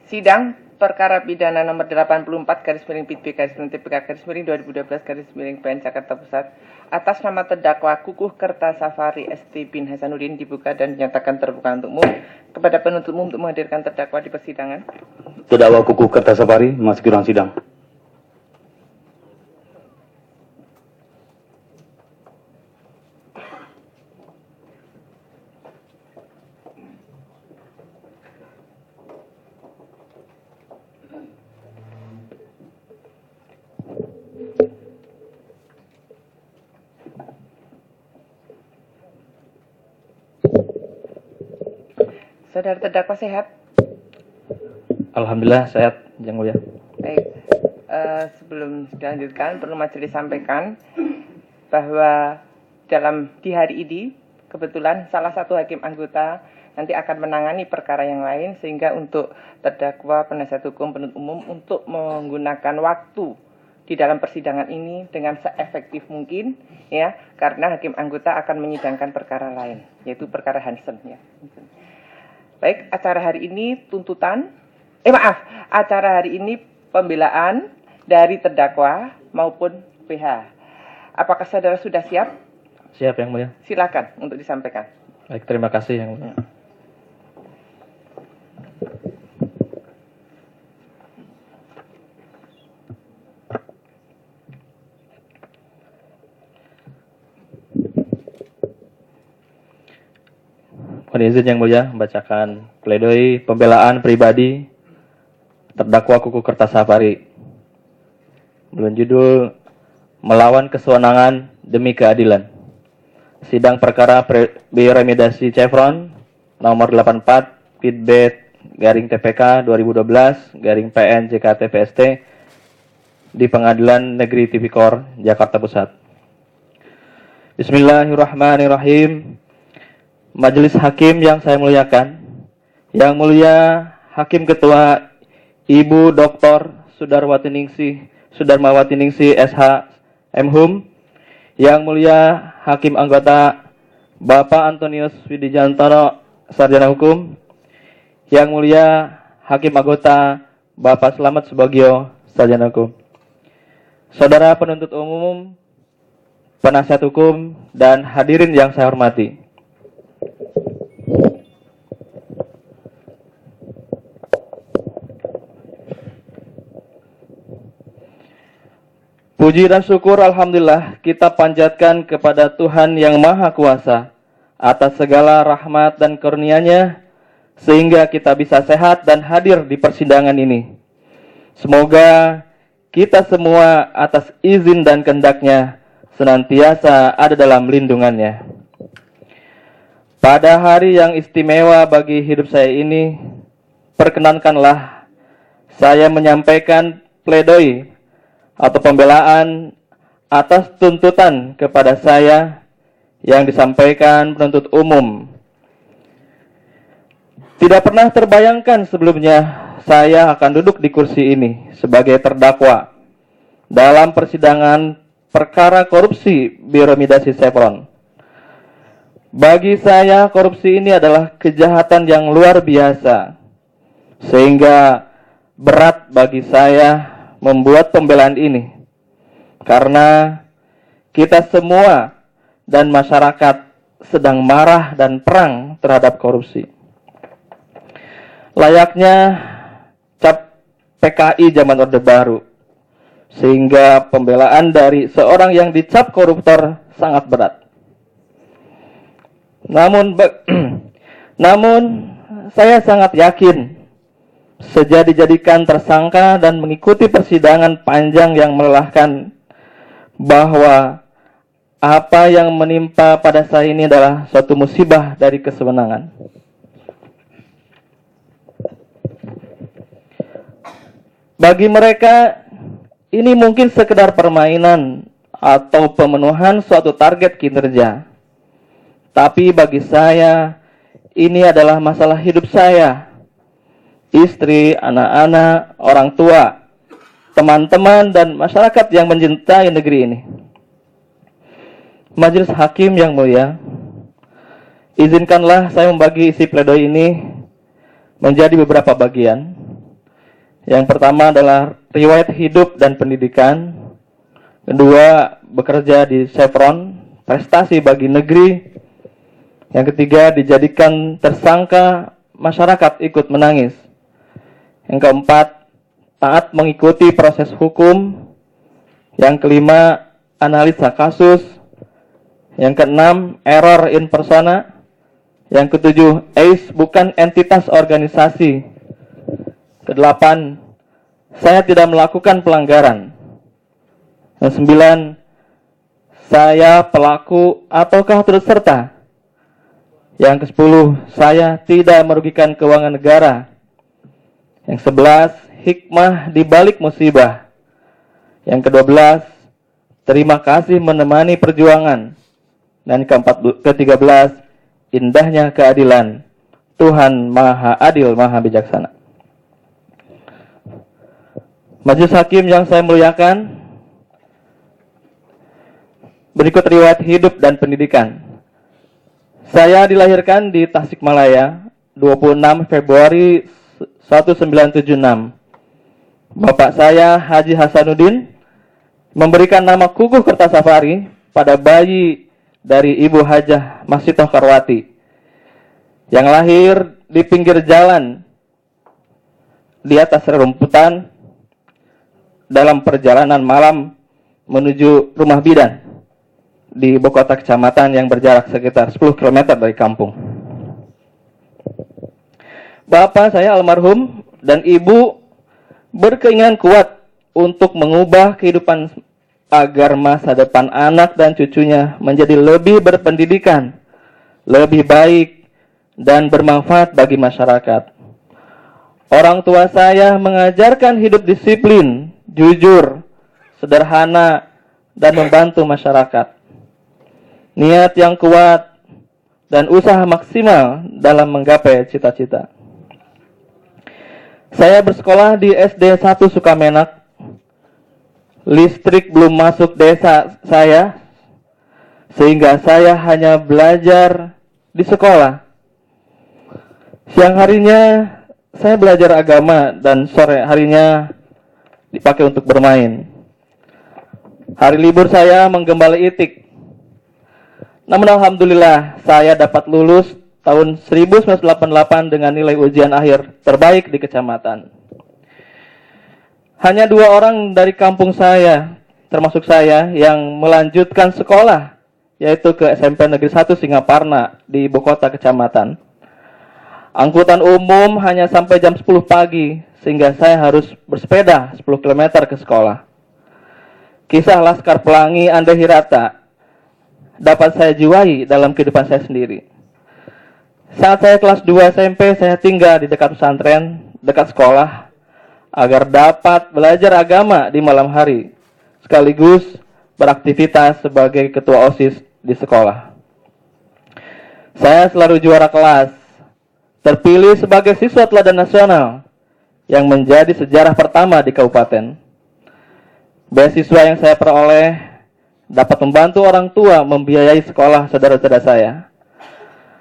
Sidang perkara pidana nomor 84 garis miring PIDB garis miring TPK garis miring 2012 garis miring PN Jakarta Pusat atas nama terdakwa Kukuh Kertasafari ST bin Hasanuddin dibuka dan dinyatakan terbuka untuk umum. Kepada penuntut umum untuk menghadirkan terdakwa di persidangan. Terdakwa Kukuh Kertasafari memasuki ruang sidang. Saudara terdakwa sehat? Alhamdulillah sehat, Yang Mulia. Baik, sebelum dilanjutkan perlu majelis sampaikan bahwa di hari ini kebetulan salah satu hakim anggota nanti akan menangani perkara yang lain, sehingga untuk terdakwa, penasihat hukum, penuntut umum untuk menggunakan waktu di dalam persidangan ini dengan seefektif mungkin, ya, karena hakim anggota akan menyidangkan perkara lain, yaitu perkara Hansen, ya. Baik, acara hari ini acara hari ini pembelaan dari terdakwa maupun PH. Apakah saudara sudah siap? Siap, Yang Mulia. Silakan untuk disampaikan. Baik, terima kasih, Yang Mulia. Mohon izin Yang Mulia membacakan pledoi pembelaan pribadi terdakwa Kukuh Kertasafari. Berjudul Melawan Kesewenangan Demi Keadilan. Sidang perkara remediasi Chevron nomor 84 PIDB garing TPK 2012 garing PN JKT PST di Pengadilan Negeri Tipikor Jakarta Pusat. Bismillahirrahmanirrahim. Majelis Hakim yang saya muliakan, Yang Mulia Hakim Ketua Ibu Dr. Sudarmawati Ningsih SH MHum, Yang Mulia Hakim Anggota Bapak Antonius Widijantoro Sarjana Hukum, Yang Mulia Hakim Anggota Bapak Slamet Subagio Sarjana Hukum, Saudara penuntut umum, penasihat hukum, dan hadirin yang saya hormati. Puji dan syukur Alhamdulillah kita panjatkan kepada Tuhan yang Maha Kuasa atas segala rahmat dan karunia-Nya sehingga kita bisa sehat dan hadir di persidangan ini. Semoga kita semua atas izin dan kehendak-Nya senantiasa ada dalam lindungan-Nya. Pada hari yang istimewa bagi hidup saya ini, perkenankanlah saya menyampaikan pledoi atau pembelaan atas tuntutan kepada saya yang disampaikan penuntut umum. Tidak pernah terbayangkan sebelumnya saya akan duduk di kursi ini sebagai terdakwa dalam persidangan perkara korupsi biromidasi Chevron. Bagi saya korupsi ini adalah kejahatan yang luar biasa, sehingga berat bagi saya membuat pembelaan ini, karena kita semua dan masyarakat sedang marah dan perang terhadap korupsi. Layaknya cap PKI zaman Orde Baru, sehingga pembelaan dari seorang yang dicap koruptor sangat berat. Namun saya sangat yakin sejak dijadikan tersangka dan mengikuti persidangan panjang yang melelahkan, bahwa apa yang menimpa pada saya ini adalah suatu musibah dari kesewenangan. Bagi mereka, ini mungkin sekedar permainan atau pemenuhan suatu target kinerja. Tapi bagi saya, ini adalah masalah hidup saya, istri, anak-anak, orang tua, teman-teman, dan masyarakat yang mencintai negeri ini. Majelis Hakim yang mulia, izinkanlah saya membagi isi pledoi ini menjadi beberapa bagian. Yang pertama adalah riwayat hidup dan pendidikan. Kedua, bekerja di Chevron, prestasi bagi negeri. Yang ketiga, dijadikan tersangka, masyarakat ikut menangis. Yang keempat, taat mengikuti proses hukum. Yang kelima, analisa kasus. Yang keenam, error in persona. Yang ketujuh, ACE bukan entitas organisasi. Kedelapan, saya tidak melakukan pelanggaran. Yang sembilan, saya pelaku ataukah turut serta. Yang kesepuluh, saya tidak merugikan keuangan negara. Yang sebelas, hikmah di balik musibah. Yang kedua-belas, terima kasih menemani perjuangan. Dan ke-13, indahnya keadilan. Tuhan Maha Adil, Maha Bijaksana. Majelis Hakim yang saya muliakan, berikut riwayat hidup dan pendidikan. Saya dilahirkan di Tasikmalaya 26 Februari 1976. Bapak saya, Haji Hasanuddin, memberikan nama Kukuh Kertasafari pada bayi dari Ibu Hajah Masitoh Karwati yang lahir di pinggir jalan di atas rerumputan dalam perjalanan malam menuju rumah bidan di ibu kota kecamatan yang berjarak sekitar 10 km dari kampung. Bapak saya almarhum dan ibu berkeinginan kuat untuk mengubah kehidupan agar masa depan anak dan cucunya menjadi lebih berpendidikan, lebih baik, dan bermanfaat bagi masyarakat. Orang tua saya mengajarkan hidup disiplin, jujur, sederhana, dan membantu masyarakat. Niat yang kuat dan usaha maksimal dalam menggapai cita-cita. Saya bersekolah di SD 1 Sukamenak. Listrik belum masuk desa saya, sehingga saya hanya belajar di sekolah. Siang harinya saya belajar agama dan sore harinya dipakai untuk bermain. Hari libur saya menggembala itik. Namun alhamdulillah saya dapat lulus tahun 1988 dengan nilai ujian akhir terbaik di kecamatan. Hanya 2 orang dari kampung saya, termasuk saya, yang melanjutkan sekolah, yaitu ke SMP Negeri 1 Singaparna di ibu kota kecamatan. Angkutan umum hanya sampai jam 10 pagi, sehingga saya harus bersepeda 10 km ke sekolah. Kisah Laskar Pelangi Anda Hirata dapat saya jiwai dalam kehidupan saya sendiri. Saat saya kelas 2 SMP, saya tinggal di dekat pesantren, dekat sekolah, agar dapat belajar agama di malam hari, sekaligus beraktivitas sebagai ketua OSIS di sekolah. Saya selalu juara kelas, terpilih sebagai siswa teladan nasional yang menjadi sejarah pertama di kabupaten. Beasiswa yang saya peroleh dapat membantu orang tua membiayai sekolah saudara-saudara saya.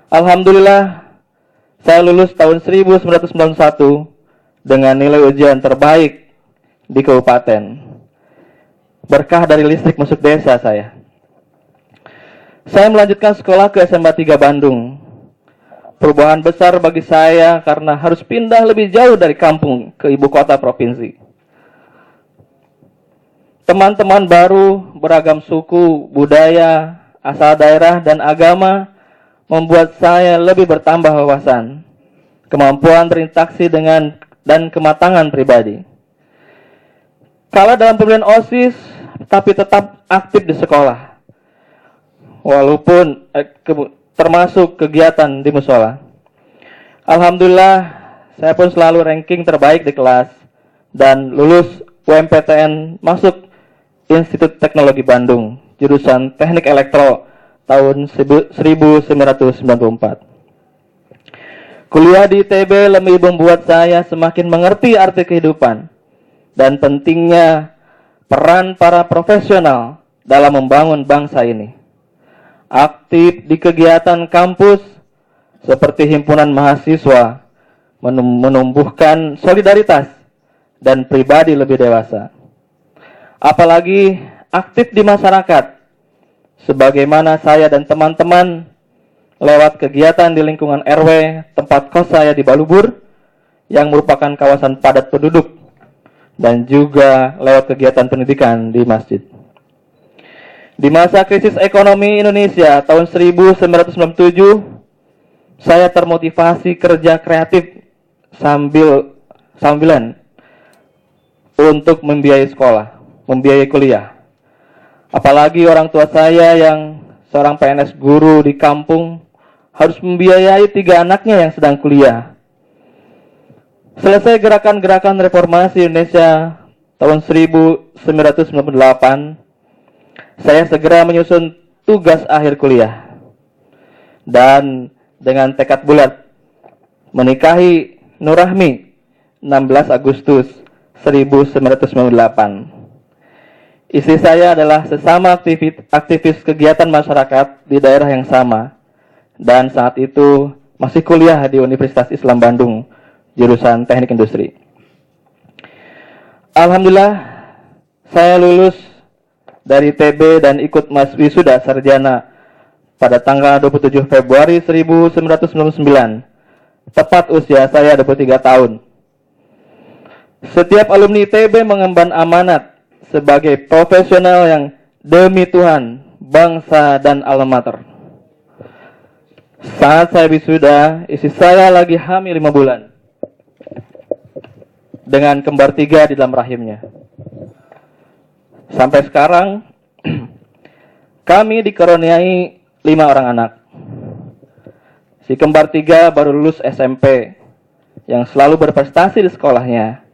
Alhamdulillah, saya lulus tahun 1991 dengan nilai ujian terbaik di kabupaten. Berkah dari listrik masuk desa saya. Saya melanjutkan sekolah ke SMA 3 Bandung. Perubahan besar bagi saya karena harus pindah lebih jauh dari kampung ke ibu kota provinsi. Teman-teman baru, beragam suku, budaya, asal daerah, dan agama membuat saya lebih bertambah wawasan, kemampuan berinteraksi dengan dan kematangan pribadi. Kala dalam pemilihan OSIS, tapi tetap aktif di sekolah, walaupun termasuk kegiatan di musola. Alhamdulillah, saya pun selalu ranking terbaik di kelas dan lulus UMPTN masuk Institut Teknologi Bandung, jurusan Teknik Elektro tahun 1994. Kuliah di ITB lebih membuat saya semakin mengerti arti kehidupan dan pentingnya peran para profesional dalam membangun bangsa ini. Aktif di kegiatan kampus seperti himpunan mahasiswa, menumbuhkan solidaritas dan pribadi lebih dewasa. Apalagi aktif di masyarakat, sebagaimana saya dan teman-teman lewat kegiatan di lingkungan RW tempat kos saya di Balubur yang merupakan kawasan padat penduduk, dan juga lewat kegiatan pendidikan di masjid. Di masa krisis ekonomi Indonesia tahun 1997, saya termotivasi kerja kreatif sambilan untuk membiayai sekolah, membiayai kuliah. Apalagi orang tua saya yang seorang PNS guru di kampung harus membiayai 3 anaknya yang sedang kuliah. Selesai gerakan-gerakan reformasi Indonesia tahun 1998, saya segera menyusun tugas akhir kuliah. Dan dengan tekad bulat, menikahi Nurrahmi 16 Agustus 1998. Istri saya adalah sesama aktivis kegiatan masyarakat di daerah yang sama, dan saat itu masih kuliah di Universitas Islam Bandung, jurusan Teknik Industri. Alhamdulillah, saya lulus dari TB dan ikut wisuda sarjana pada tanggal 27 Februari 1999, tepat usia saya 23 tahun. Setiap alumni TB mengemban amanat sebagai profesional yang demi Tuhan, bangsa, dan alma mater. Saat saya wisuda, istri saya lagi hamil 5 bulan dengan kembar 3 di dalam rahimnya. Sampai sekarang, kami dikaruniai 5 orang anak. Si kembar 3 baru lulus SMP, yang selalu berprestasi di sekolahnya.